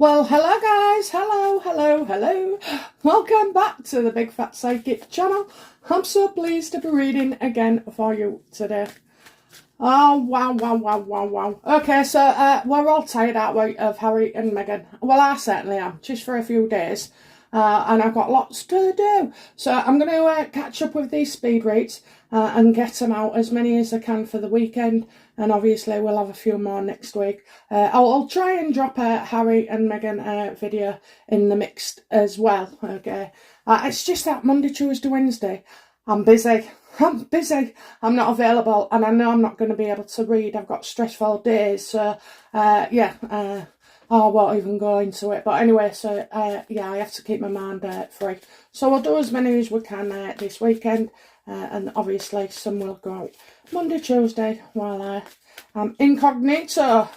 Well, hello guys, hello. Welcome back to the Big Fat Psychic channel. I'm so pleased to be reading again for you today. Oh, wow. Okay, so we're all tired, aren't we, of Harry and Meghan? Well, I certainly am, just for a few days. And I've got lots to do. So I'm going to catch up with these speed reads and get them out, as many as I can for the weekend. And obviously we'll have a few more next week. I'll try and drop a Harry and Meghan video in the mix as well. Okay, it's just that Monday, Tuesday, Wednesday, I'm busy. I'm not available, and I know I'm not going to be able to read. I've got stressful days, so I won't even go into it. But anyway, so yeah, I have to keep my mind free. So we'll do as many as we can this weekend, and obviously some will go out Monday, Tuesday while I'm incognito.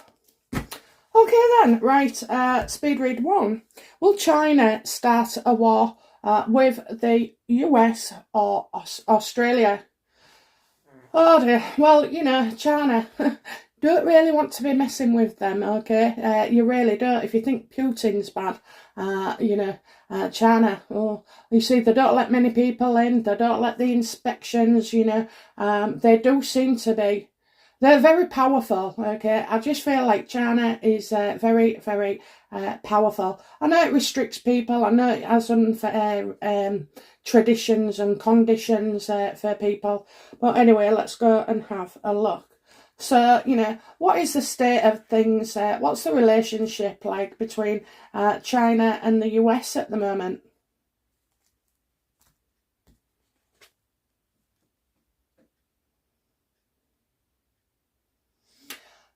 Okay then, right, speed read 1. Will China start a war with the US or Australia? Oh dear, well, you know, China don't really want to be messing with them, okay? You really don't. If you think Putin's bad, China, oh, you see, they don't let many people in, they don't let the inspections, they do seem to be, they're very powerful, okay? I just feel like China is very powerful. I know it restricts people, I know it has unfair traditions and conditions for people, but anyway, let's go and have a look. So, what is the state of things? What's the relationship like between China and the US at the moment?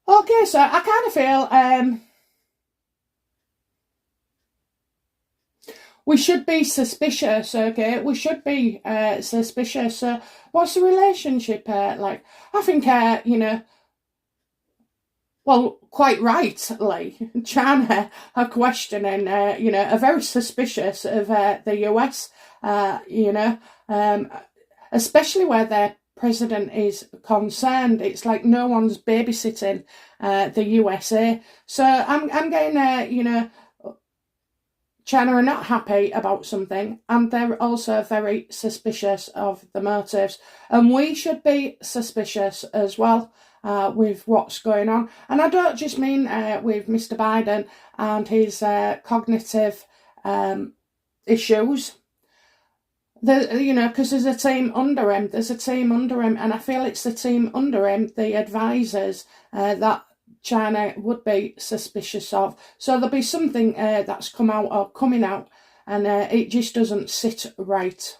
Okay, so I kind of feel we should be suspicious, okay? We should be suspicious. So what's the relationship like? I think, well, quite rightly, China are questioning, are very suspicious of the US, especially where their president is concerned. It's like no one's babysitting the USA. So I'm getting, China are not happy about something, and they're also very suspicious of the motives. And we should be suspicious as well with what's going on. And I don't just mean with Mr. Biden and his cognitive issues. Because there's a team under him. And I feel it's the team under him, the advisors, that China would be suspicious of. So there'll be something that's come out or coming out, and it just doesn't sit right.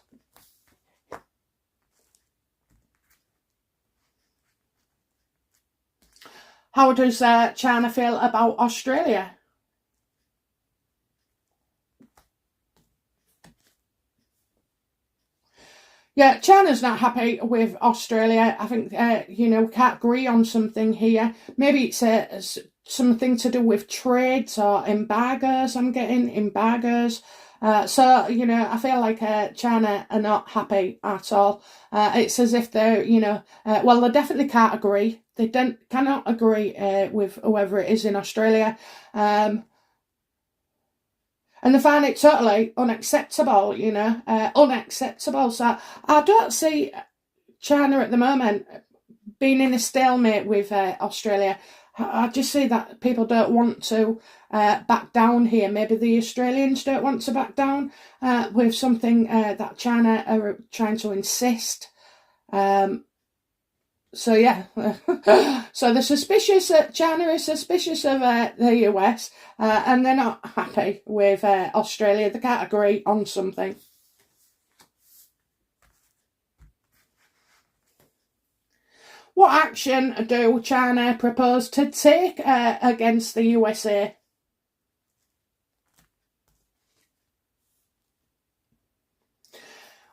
How does China feel about Australia? Yeah, China's not happy with Australia. I think, we can't agree on something here. Maybe it's something to do with trades or embargoes. I'm getting embargoes. So, I feel like China are not happy at all. It's as if they're, well, they definitely can't agree. They cannot agree with whoever it is in Australia. And they find it totally unacceptable, unacceptable. So I don't see China at the moment being in a stalemate with Australia. I just see that people don't want to back down here. Maybe the Australians don't want to back down with something that China are trying to insist. So yeah, so they're suspicious that China is suspicious of the US, and they're not happy with Australia. They can't agree on something. What action do China propose to take against the USA?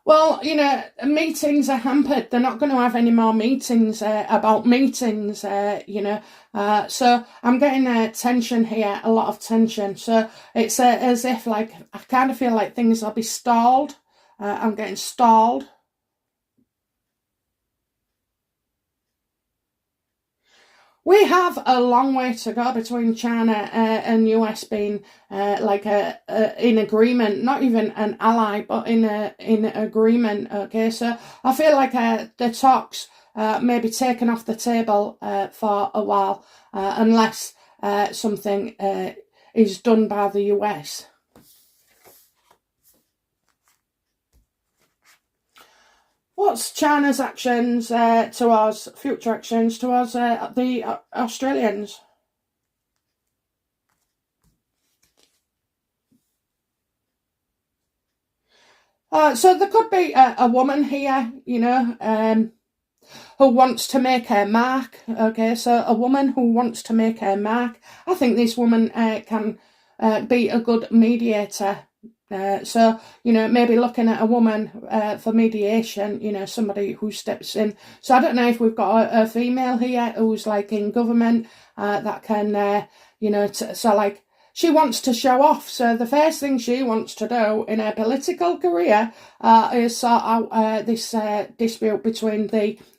Well, meetings are hampered. They're not going to have any more meetings about meetings, So I'm getting tension here, a lot of tension. So it's as if, like, I kind of feel like things will be stalled. I'm getting stalled. We have a long way to go between China and US being in agreement, not even an ally, but in agreement. Okay, so I feel like the talks may be taken off the table for a while unless something is done by the US. What's China's actions towards future actions towards the Australians? So there could be a woman here, who wants to make her mark. Okay, so a woman who wants to make her mark. I think this woman can be a good mediator. So, maybe looking at a woman for mediation, somebody who steps in. So I don't know if we've got a female here who's like in government that can, she wants to show off. So the first thing she wants to do in her political career is sort out this dispute between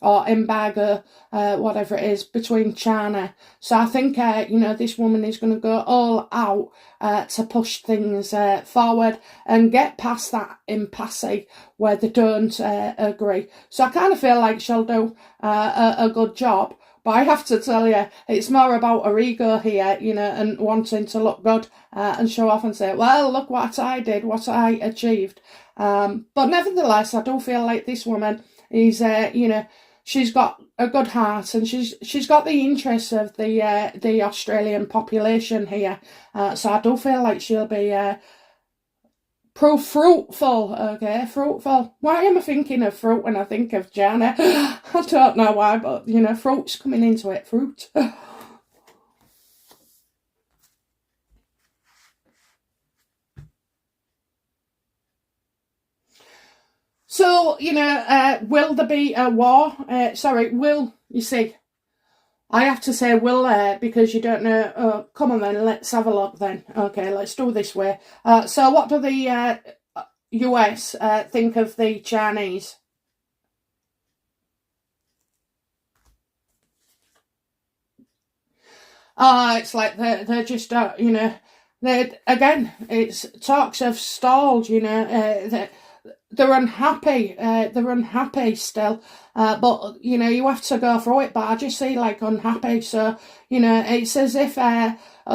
or embargo, whatever it is, between China. So I think, this woman is going to go all out to push things forward and get past that impasse where they don't agree. So I kind of feel like she'll do a good job. But I have to tell you, it's more about her ego here, and wanting to look good and show off and say, well, look what I did, what I achieved. But nevertheless, I do feel like this woman is, she's got a good heart and she's got the interests of the Australian population here. So I do feel like she'll be fruitful, okay, fruitful. Why am I thinking of fruit when I think of Jana? I don't know why, but, fruit's coming into it, fruit. So, will there be a war? You see, I have to say will because you don't know. Oh, come on then, let's have a look then. Okay, let's do this way. So what do the US think of the Chinese? It's like they're just, again, it's talks have stalled, they're unhappy. They're unhappy still. But, you have to go through it. But I just see like unhappy. So, it's as if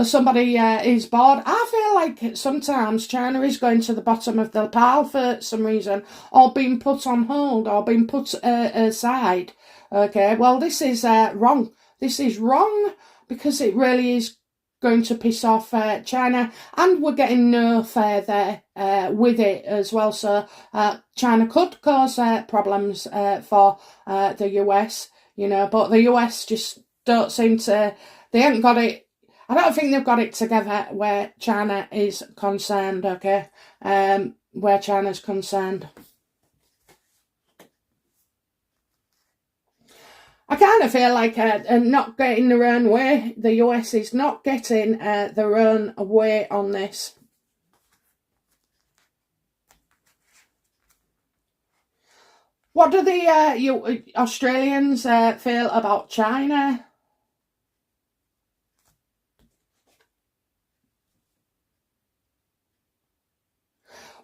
somebody is bored. I feel like sometimes China is going to the bottom of the pile for some reason, or being put on hold, or being put aside. Okay, well, this is wrong. This is wrong because it really is going to piss off China, and we're getting no further with it as well. So China could cause problems for the US, but the US just don't seem to, they haven't got it. I don't think they've got it together where China is concerned, okay? Where China's concerned. I kind of feel like not getting their own way. The US is not getting their own way on this. What do the Australians feel about China?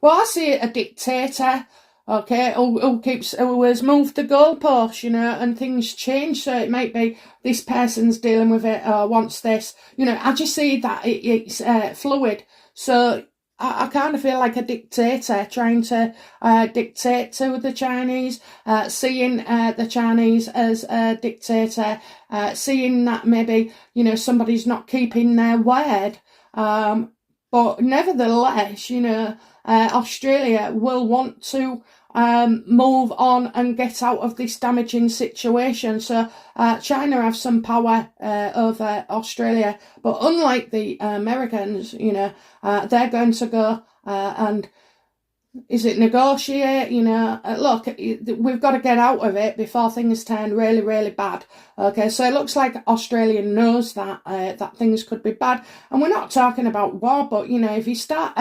Well, I see a dictator, okay, who has moved the goalpost, and things change. So it might be this person's dealing with it or wants this. I just see that it's fluid. So I kind of feel like a dictator trying to dictate to the Chinese, seeing the Chinese as a dictator, seeing that maybe, somebody's not keeping their word. But nevertheless, Australia will want to move on and get out of this damaging situation. So China have some power over Australia, but unlike the Americans, they're going to go and is it negotiate? Look, we've got to get out of it before things turn really, really bad. Okay, so it looks like Australia knows that things could be bad, and we're not talking about war, but if you start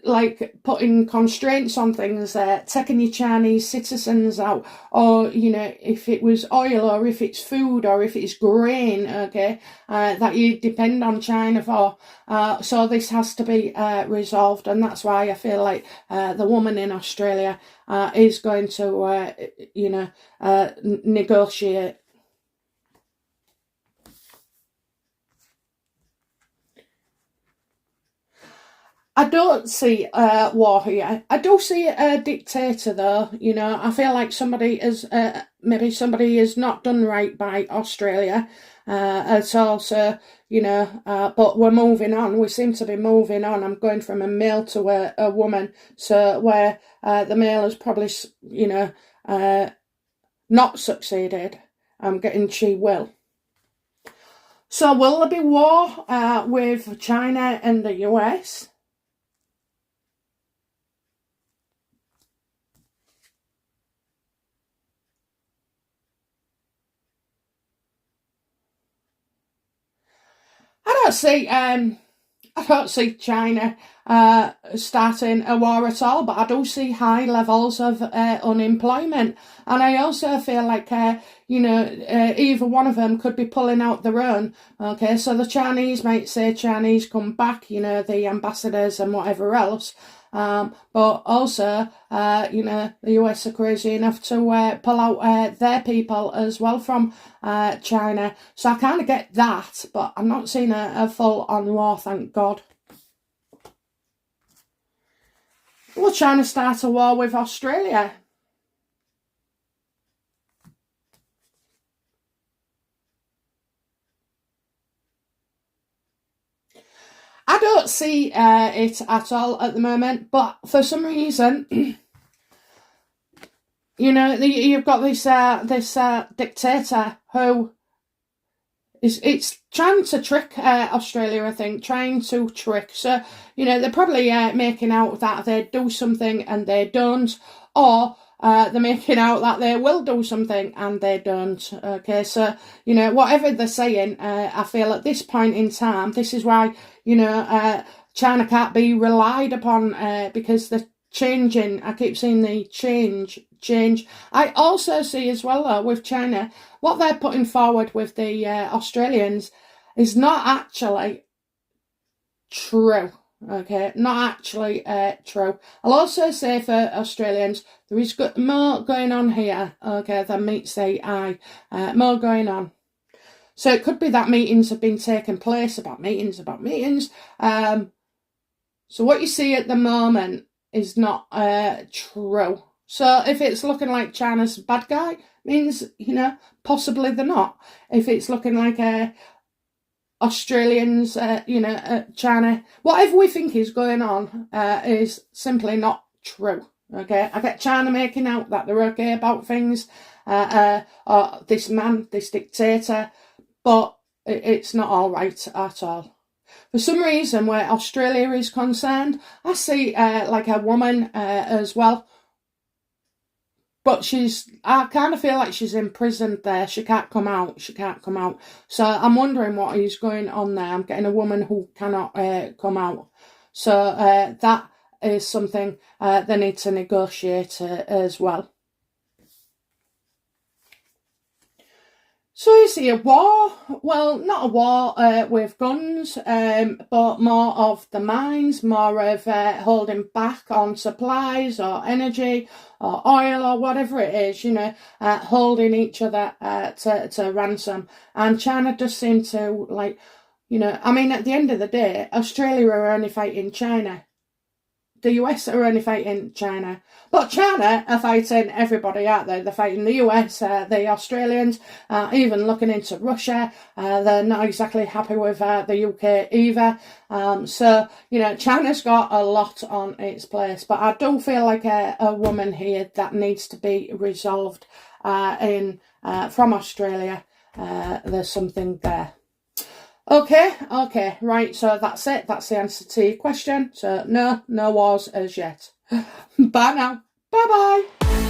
like putting constraints on things, taking your Chinese citizens out, or, you know, if it was oil or if it's food or if it's grain, okay, that you depend on China for. So this has to be resolved, and that's why I feel like the woman in Australia is going to, you know, negotiate. I don't see war here. I do see a dictator, though. You know, I feel like somebody is maybe somebody has not done right by Australia at all. So, you know, but we're moving on. We seem to be moving on. I'm going from a male to a woman. So where the male has probably, you know, not succeeded, I'm getting she will. So will there be war with China and the US? I don't see China starting a war at all, but I do see high levels of unemployment, and I also feel like you know, either one of them could be pulling out their own. Okay, so the Chinese might say Chinese come back, you know, the ambassadors and whatever else. But also, you know, the US are crazy enough to pull out their people as well from China. So I kind of get that, but I'm not seeing a full-on war, thank God. Will China start a war with Australia? I don't see it at all at the moment, but for some reason, you know, you've got this dictator who it's trying to trick Australia, I think, trying to trick. So, you know, they're probably making out that they do something and they don't, or they're making out that they will do something and they don't. Okay, so, you know, whatever they're saying, I feel at this point in time, this is why, you know, China can't be relied upon because they're changing. I keep seeing the change. I also see as well, though, with China, what they're putting forward with the Australians is not actually true. Okay, not actually true. I'll also say for Australians, there is more going on here, okay, than meets the eye. More going on. So it could be that meetings have been taking place about meetings. So what you see at the moment is not true. So if it's looking like China's a bad guy, means, you know, possibly they're not. If it's looking like Australians, you know, China, whatever we think is going on is simply not true. Okay, I get China making out that they're okay about things, or this man, this dictator, but it's not all right at all. For some reason, where Australia is concerned, I see like a woman as well. But I kind of feel like she's imprisoned there. She can't come out. So I'm wondering what is going on there. I'm getting a woman who cannot come out. So that is something they need to negotiate as well. So is he a war? Well, not a war with guns, but more of the mines, more of holding back on supplies or energy or oil or whatever it is, you know, holding each other to ransom. And China does seem to, like, you know, I mean, at the end of the day, Australia are only fighting China. The US are only fighting China. But China are fighting everybody out there. They're fighting the US, the Australians, even looking into Russia. They're not exactly happy with the UK either. So, you know, China's got a lot on its place. But I do feel like a woman here that needs to be resolved from Australia. There's something there. Okay, right, so that's it. That's the answer to your question. So, no wars as yet. Bye now. Bye-bye.